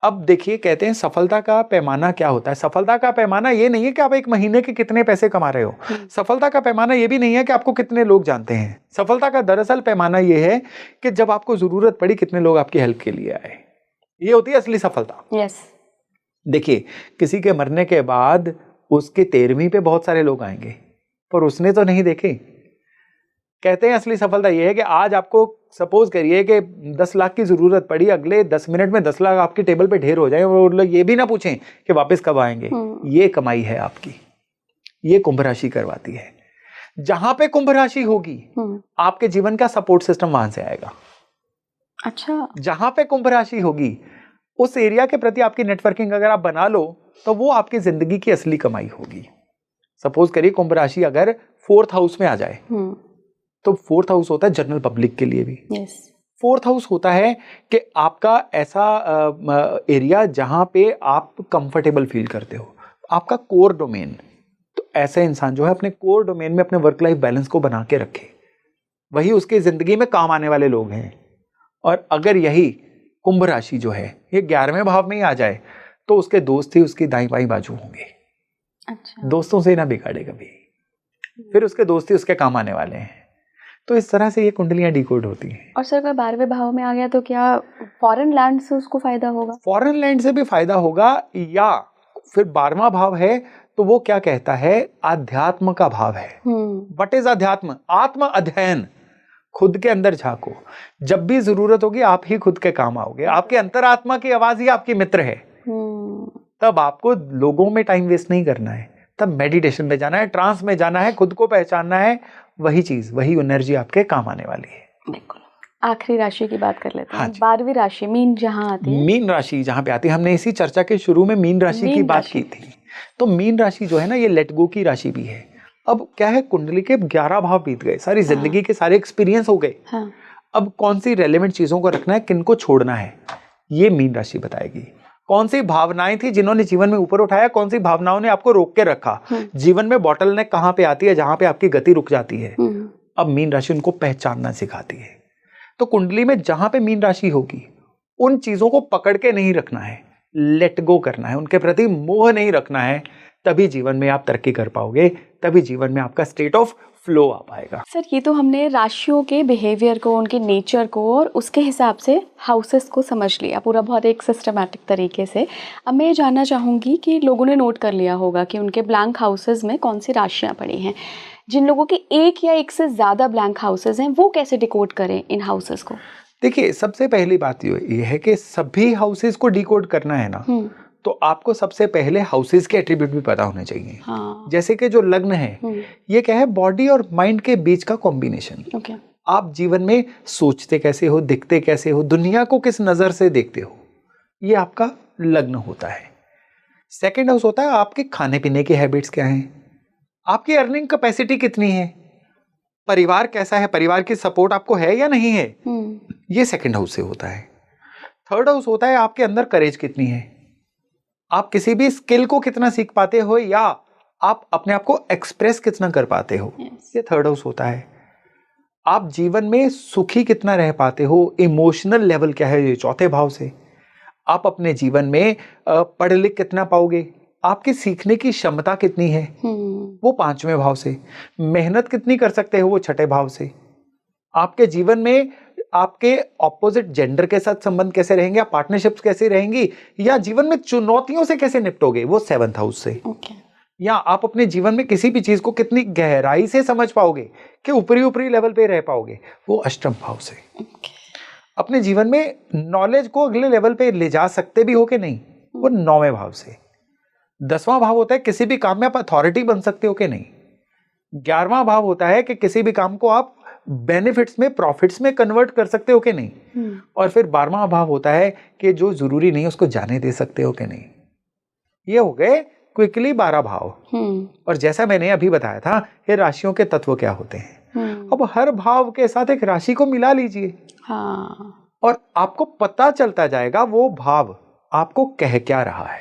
अब देखिए, कहते हैं सफलता का पैमाना क्या होता है। सफलता का पैमाना ये नहीं है कि आप एक महीने के कितने पैसे कमा रहे हो। सफलता का पैमाना ये भी नहीं है कि आपको कितने लोग जानते हैं। सफलता का दरअसल पैमाना ये है कि जब आपको जरूरत पड़ी कितने लोग आपकी हेल्प के लिए आए। ये होती है असली सफलता। यस। देखिए, किसी के मरने के बाद उसके 13वीं पे बहुत सारे लोग आएंगे, पर उसने तो नहीं देखे। कहते हैं असली सफलता यह है कि आज आपको सपोज करिए कि 10 लाख की जरूरत पड़ी, अगले 10 मिनट में 10 लाख आपकी टेबल पे ढेर हो जाए और लोग ये भी ना पूछें कि वापस कब आएंगे। ये कमाई है आपकी, ये कुंभ राशि करवाती है। जहां पे कुंभ राशि होगी आपके जीवन का सपोर्ट सिस्टम वहां से आएगा। अच्छा। जहां पे कुंभ राशि होगी उस एरिया के प्रति आपकी नेटवर्किंग अगर आप बना लो तो वो आपकी जिंदगी की असली कमाई होगी। सपोज करिए कुंभ राशि अगर 4th हाउस में आ जाए तो 4th हाउस होता है जनरल पब्लिक के लिए भी। yes. 4th हाउस होता है कि आपका ऐसा एरिया जहां पे आप कंफर्टेबल फील करते हो, आपका कोर डोमेन। तो ऐसे इंसान जो है अपने कोर डोमेन में अपने वर्क लाइफ बैलेंस को बना के रखे, वही उसकी जिंदगी में काम आने वाले लोग हैं। और अगर यही कुंभ राशि जो है ये 11वें भाव में ही आ जाए तो उसके दोस्त ही उसकी दाई बाई बाजू होंगे। अच्छा। दोस्तों से ना बिगाड़े कभी, फिर उसके दोस्त ही उसके काम आने वाले हैं। तो इस तरह से ये कुंडलियां डिकोड होती हैं। और सर अगर 12वें भाव में आ गया तो क्या फॉरेन लैंड से उसको फायदा होगा? फॉरेन लैंड से भी फायदा होगा, या फिर 12वां भाव है तो वो क्या कहता है, अध्यात्म का भाव है। व्हाट इज अध्यात्म? आत्म अध्ययन। खुद के अंदर झांको, जब भी जरूरत होगी आप ही खुद के काम आओगे। आपके अंतरात्मा की आवाज ही आपकी मित्र है। तब आपको लोगों में टाइम वेस्ट नहीं करना है, तब मेडिटेशन में जाना है, ट्रांस में जाना है, खुद को पहचानना है। वही चीज, वही एनर्जी आपके काम आने वाली है। बिल्कुल। आखिरी राशि की बात कर लेते हैं। 12वीं राशि मीन जहां आती है। मीन राशि जहां पे आती है, हमने इसी चर्चा के शुरू में मीन राशि की बात की थी। तो मीन राशि जो है ना, ये लेट गो की राशि भी है। अब क्या है, कुंडली के 11 भाव बीत गए, सारी जिंदगी के सारे एक्सपीरियंस हो गए। अब कौन सी रेलेवेंट चीजों को रखना है, किनको छोड़ना है, ये मीन राशि बताएगी। कौन सी भावनाएं थी जिन्होंने जीवन में ऊपर उठाया, कौन सी भावनाओं ने आपको रोक के रखा। जीवन में बॉटल नेक कहां पे आती है, जहां पे आपकी गति रुक जाती है। अब मीन राशि उनको पहचानना सिखाती है। तो कुंडली में जहां पे मीन राशि होगी, उन चीजों को पकड़ के नहीं रखना है, लेट गो करना है, उनके प्रति मोह नहीं रखना है। तभी जीवन में आप तरक्की कर पाओगे, तभी जीवन में आपका स्टेट ऑफ फ्लो आ पाएगा। सर ये तो हमने राशियों के बिहेवियर को, उनके नेचर को और उसके हिसाब से हाउसेस को समझ लिया पूरा, बहुत एक सिस्टमैटिक तरीके से। अब मैं ये जानना चाहूँगी कि लोगों ने नोट कर लिया होगा कि उनके ब्लैंक हाउसेस में कौन सी राशियाँ पड़ी हैं। जिन लोगों के एक या एक से ज़्यादा ब्लैंक हाउसेस हैं, वो कैसे डिकोड करें इन हाउसेस को? देखिए, सबसे पहली बात ये है कि सभी हाउसेस को डिकोड करना है ना, तो आपको सबसे पहले हाउसेस के एट्रीब्यूट भी पता होने चाहिए। जैसे कि जो लग्न है, ये क्या है, बॉडी और माइंड के बीच का कॉम्बिनेशन। आप जीवन में सोचते कैसे हो, दिखते कैसे हो, दुनिया को किस नजर से देखते हो, ये आपका लग्न होता है। सेकेंड हाउस होता है आपके खाने पीने की हैबिट्स क्या हैं, आपकी अर्निंग कैपेसिटी कितनी है, परिवार कैसा है, परिवार की सपोर्ट आपको है या नहीं है, ये सेकेंड हाउस से होता है। थर्ड हाउस होता है आपके अंदर करेज कितनी है, आप किसी भी स्किल को कितना सीख पाते हो, या आप अपने आप को एक्सप्रेस कितना कर पाते हो, ये थर्ड हाउस होता है। आप जीवन में सुखी कितना रह पाते हो, इमोशनल लेवल क्या है, ये चौथे भाव से। आप अपने जीवन में पढ़ लिख कितना पाओगे, आपकी सीखने की क्षमता कितनी है, वो 5वें भाव से। मेहनत कितनी कर सकते हो, वो 6ठे भाव से। आपके जीवन में आपके ऑपोजिट जेंडर के साथ संबंध कैसे रहेंगे, या पार्टनरशिप्स कैसे रहेंगी, या जीवन में चुनौतियों से कैसे निपटोगे, वो 7th हाउस से। या आप अपने जीवन में किसी भी चीज को कितनी गहराई से समझ पाओगे कि ऊपरी ऊपरी लेवल पे रह पाओगे, वो अष्टम भाव से। अपने जीवन में नॉलेज को अगले लेवल पे ले जा सकते भी हो कि नहीं, वो 9वें भाव से। 10वां भाव होता है किसी भी काम में आप अथॉरिटी बन सकते हो कि नहीं। 11वां भाव होता है कि किसी भी काम को आप बेनिफिट्स में, प्रॉफिट्स में कन्वर्ट कर सकते हो कि नहीं। और फिर 12वां भाव होता है कि जो जरूरी नहीं उसको जाने दे सकते हो कि नहीं। ये हो गए क्विकली 12 भाव। और जैसा मैंने अभी बताया था, ये राशियों के तत्व क्या होते हैं। अब हर भाव के साथ एक राशि को मिला लीजिए। और आपको पता चलता जाएगा वो भाव आपको कह क्या रहा है,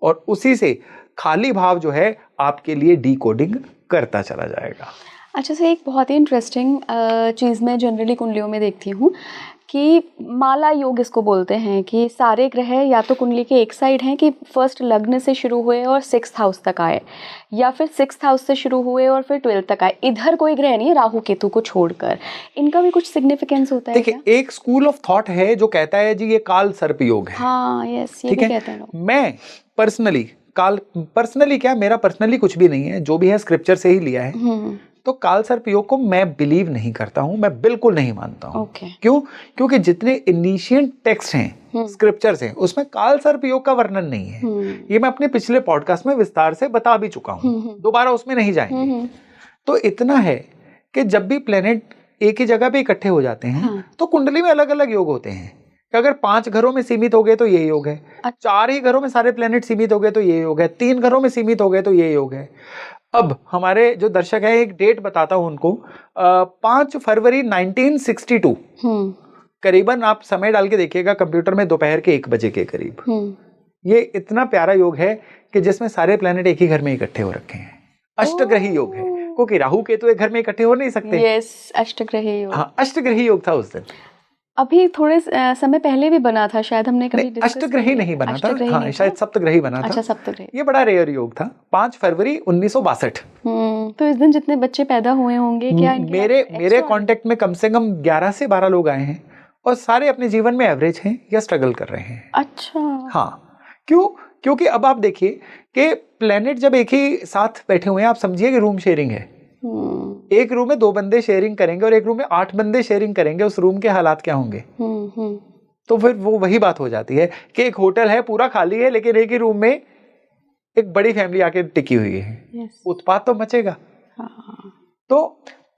और उसी से खाली भाव जो है आपके लिए डिकोडिंग करता चला जाएगा। अच्छा सर, एक बहुत ही इंटरेस्टिंग चीज़ मैं जनरली कुंडलियों में देखती हूँ कि माला योग इसको बोलते हैं, कि सारे ग्रह या तो कुंडली के एक साइड हैं कि फर्स्ट लग्न से शुरू हुए और 6th हाउस तक आए, या फिर 6th हाउस से शुरू हुए और फिर 12th तक आए। इधर कोई ग्रह नहीं है राहु केतु को छोड़कर। इनका भी कुछ सिग्निफिकेंस होता है? देखिए, एक स्कूल ऑफ थॉट है जो कहता है जी ये काल सर्प योग है। हाँ, यस, ये भी कहते हैं लोग। मैं पर्सनली क्या, मेरा पर्सनली कुछ भी नहीं है, जो भी है स्क्रिप्चर से ही लिया है। तो काल सर्प योग को मैं बिलीव नहीं करता हूं, मैं बिल्कुल नहीं मानता हूं। क्यों? क्योंकि जितने इनिशिएंट टेक्स्ट हैं, स्क्रिप्चर्स हैं, उसमें काल सर्प योग का वर्णन नहीं है। ये मैं अपने पिछले पॉडकास्ट में विस्तार से बता भी चुका हूं, दोबारा उसमें नहीं जाएंगे। तो इतना है कि जब भी प्लेनेट एक ही जगह पे इकट्ठे हो जाते हैं तो कुंडली में अलग अलग योग होते हैं। अगर 5 घरों में सीमित हो गए तो ये योग है, 4 ही घरों में सारे प्लेनेट सीमित हो गए तो ये योग है, 3 घरों में सीमित हो गए तो ये योग है। अब हमारे जो दर्शक हैं, एक डेट बताता हूं उनको, 5 फरवरी 1962 करीबन, आप समय डाल के देखिएगा कंप्यूटर में, दोपहर के 1 बजे के करीब। ये इतना प्यारा योग है कि जिसमें सारे प्लेनेट एक ही घर में इकट्ठे हो रखे हैं। अष्टग्रही योग है, क्योंकि राहु केतु एक घर में इकट्ठे हो नहीं सकते। यस, अष्टग्रही योग। हाँ, अष्टग्रही योग था उस दिन। अभी थोड़े समय पहले भी बना था शायद, हमने कभी डिस्कस अष्टग्रही नहीं बना था, हाँ शायद सप्तग्रही बना था। अच्छा, सप्तग्रही। ये बड़ा रेयर योग था, 5 फरवरी 1962। तो इस दिन जितने बच्चे पैदा हुए होंगे, क्या मेरे कांटेक्ट में कम से कम 11 से 12 लोग आए हैं, और सारे अपने जीवन में एवरेज हैं या स्ट्रगल कर रहे हैं। अच्छा। हाँ, क्योंकि अब आप देखिए कि प्लेनेट जब एक ही साथ बैठे हुए हैं, आप समझिए कि रूम शेयरिंग है। एक रूम में 2 बंदे शेयरिंग करेंगे और एक रूम में 8 बंदे शेयरिंग करेंगे, उस रूम के हालात क्या होंगे। तो फिर वो वही बात हो जाती है कि एक होटल है पूरा खाली है, लेकिन एक ही रूम में एक बड़ी फैमिली आके टिकी हुई है। उत्पात तो मचेगा। तो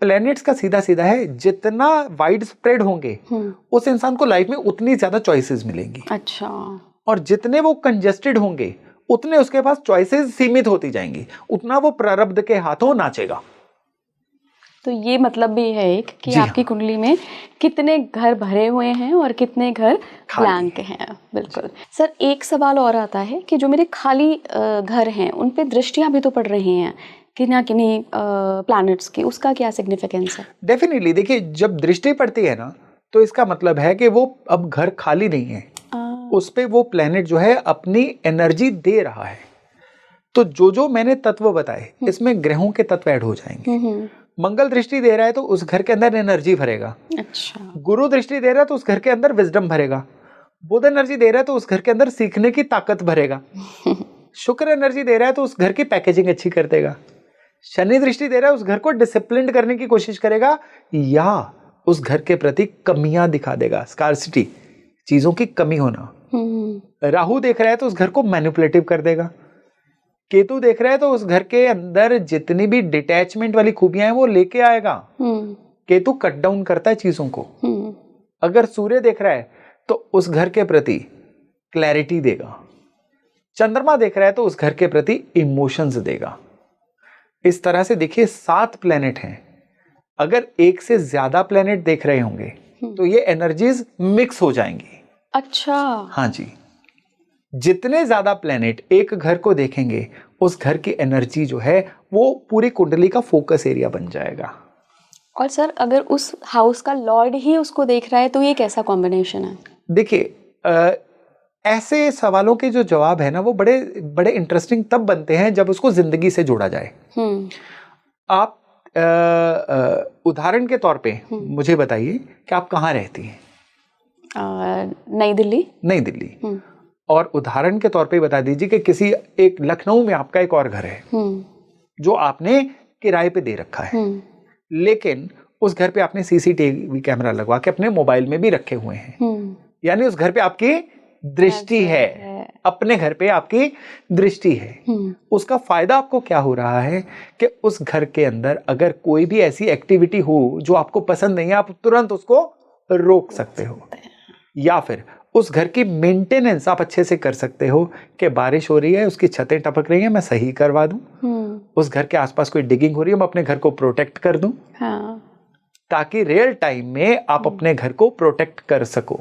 प्लैनेट्स का सीधा सीधा है, जितना वाइड स्प्रेड होंगे उस इंसान को लाइफ में उतनी ज्यादा चॉइसेस मिलेंगी। अच्छा। और जितने वो कंजेस्टेड होंगे उतने उसके पास चॉइसेस सीमित होती जाएंगी, उतना वो प्रारब्ध के हाथों नाचेगा। तो ये मतलब भी है एक कि आपकी कुंडली में कितने घर भरे हुए हैं और कितने घर ब्लैंक हैं। बिल्कुल सर, एक सवाल और आता है कि जो मेरे खाली घर हैं उन पे दृष्टियां भी तो पड़ रही हैं किन्हीं प्लैनेट्स की, उसका क्या सिग्निफिकेंस है? डेफिनेटली, देखिए जब दृष्टि पड़ती है ना, तो इसका मतलब है कि वो अब घर खाली नहीं है, उस पे वो प्लैनेट जो है अपनी एनर्जी दे रहा है। तो जो मैंने तत्व बताए, इसमें ग्रहों के तत्व ऐड हो जाएंगे। मंगल दृष्टि दे रहा है तो उस घर के अंदर एनर्जी भरेगा। अच्छा। गुरु दृष्टि दे रहा है तो उस घर के अंदर विजडम भरेगा। बुध एनर्जी दे रहा है तो उस घर के अंदर सीखने की ताकत भरेगा। शुक्र एनर्जी दे रहा है तो उस घर की पैकेजिंग अच्छी कर देगा। शनि दृष्टि दे रहा है उस घर को डिसिप्लिन करने की कोशिश करेगा, या उस घर के प्रति कमियां दिखा देगा, स्कार्सिटी, चीजों की कमी होना। राहु देख रहा है तो उस घर को मैनिपुलेटिव कर देगा। केतु देख रहा है तो उस घर के अंदर जितनी भी डिटैचमेंट वाली खूबियां हैं वो लेके आएगा। केतु कट डाउन करता है चीजों को। अगर सूर्य देख रहा है तो उस घर के प्रति क्लैरिटी देगा। चंद्रमा देख रहा है तो उस घर के प्रति इमोशंस देगा। इस तरह से देखिए 7 प्लेनेट हैं। अगर एक से ज्यादा प्लेनेट देख रहे होंगे तो ये एनर्जीज मिक्स हो जाएंगी। अच्छा। हाँ जी, जितने ज्यादा प्लेनेट एक घर को देखेंगे उस घर की एनर्जी जो है वो पूरी कुंडली का फोकस एरिया बन जाएगा। और सर, अगर उस हाउस का लॉर्ड ही उसको देख रहा है तो ये कैसा कॉम्बिनेशन है? देखिए, ऐसे सवालों के जो जवाब है ना, वो बड़े बड़े इंटरेस्टिंग तब बनते हैं जब उसको जिंदगी से जोड़ा जाए। आप उदाहरण के तौर पे मुझे बताइए कि आप कहाँ रहती हैं? नई दिल्ली। नई दिल्ली। और उदाहरण के तौर पे बता दीजिए कि किसी एक लखनऊ में आपका एक और घर है जो आपने किराए पे दे रखा है, लेकिन उस घर पे आपने सीसीटीवी कैमरा लगवा के अपने मोबाइल में भी रखे हुए हैं, यानी उस घर पे आपकी दृष्टि है, अपने घर पे आपकी दृष्टि है। उसका फायदा आपको क्या हो रहा है कि उस घर के अंदर अगर कोई भी ऐसी एक्टिविटी हो जो आपको पसंद नहीं है, आप तुरंत उसको रोक सकते हो, या फिर उस घर की मेंटेनेंस आप अच्छे से कर सकते हो कि बारिश हो रही है, उसकी छतें टपक रही हैं, मैं सही करवा दूं। उस घर के आसपास कोई डिगिंग हो रही है, मैं अपने घर को प्रोटेक्ट कर दूं। हाँ। ताकि रियल टाइम में आप अपने घर को प्रोटेक्ट कर सको।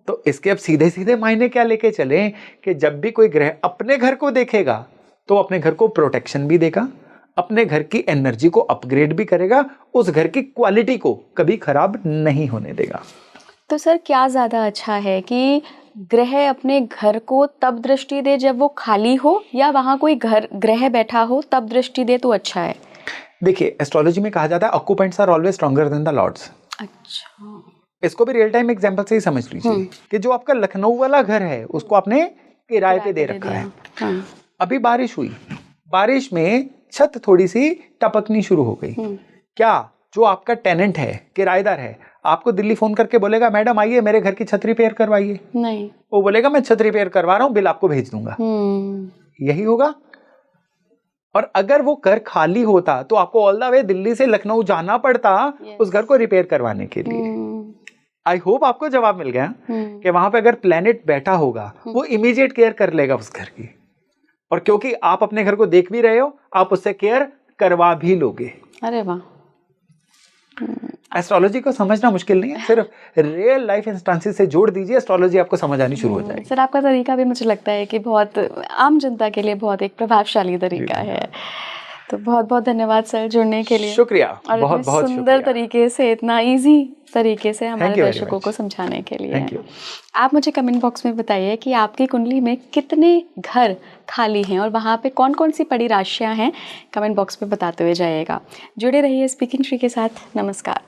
तो इसके अब सीधे सीधे मायने क्या लेके चले कि जब भी कोई ग्रह अपने घर को देखेगा तो अपने घर को प्रोटेक्शन भी देगा, अपने घर की एनर्जी को अपग्रेड भी करेगा, उस घर की क्वालिटी को कभी खराब नहीं होने देगा। तो सर क्या ज्यादा अच्छा है कि ग्रह अपने घर को तब दृष्टि दे जब वो खाली हो, या वहां कोई ग्रह बैठा हो तब दृष्टि दे तो अच्छा है? देखिए, एस्ट्रोलॉजी में कहा जाता है occupants are always stronger than the lords. अच्छा, इसको भी रियल टाइम एग्जांपल से ही समझ लीजिए कि जो आपका लखनऊ वाला घर है उसको आपने किराए पे दे रखा है। हाँ। अभी बारिश हुई, बारिश में छत थोड़ी सी टपकनी शुरू हो गई, क्या जो आपका टेनेंट है, किराएदार है, आपको दिल्ली फोन करके बोलेगा मैडम आइए मेरे घर की छत रिपेयर करवाइए? नहीं, वो बोलेगा मैं छत रिपेयर करवा रहा हूँ, बिल आपको भेज दूंगा। यही होगा। और अगर वो घर खाली होता तो आपको ऑल द वे दिल्ली से लखनऊ जाना पड़ता उस घर को रिपेयर करवाने के लिए। आई होप आपको जवाब मिल गया कि वहां पे अगर प्लेनेट बैठा होगा वो इमीडिएट केयर कर लेगा उस घर की, और क्योंकि आप अपने घर को देख भी रहे हो आप उससे केयर करवा भी लोगे। अरे वाह। एस्ट्रोलॉजी को समझना मुश्किल नहीं है, सिर्फ रियल लाइफ इंस्टेंसेस से जोड़ दीजिए, एस्ट्रोलॉजी आपको समझ आनी शुरू हो जाएगी। सर आपका तरीका भी मुझे लगता है कि बहुत आम जनता के लिए बहुत एक प्रभावशाली तरीका है। तो बहुत बहुत धन्यवाद सर जुड़ने के लिए। शुक्रिया, और बहुत बहुत सुंदर तरीके से, इतना इजी तरीके से हमारे दर्शकों को समझाने के लिए। आप मुझे कमेंट बॉक्स में बताइए कि आपकी कुंडली में कितने घर खाली हैं और वहाँ पे कौन कौन सी बड़ी राशियाँ हैं, कमेंट बॉक्स में बताते हुए जाइएगा। जुड़े रहिए स्पीकिंग ट्री के साथ। नमस्कार।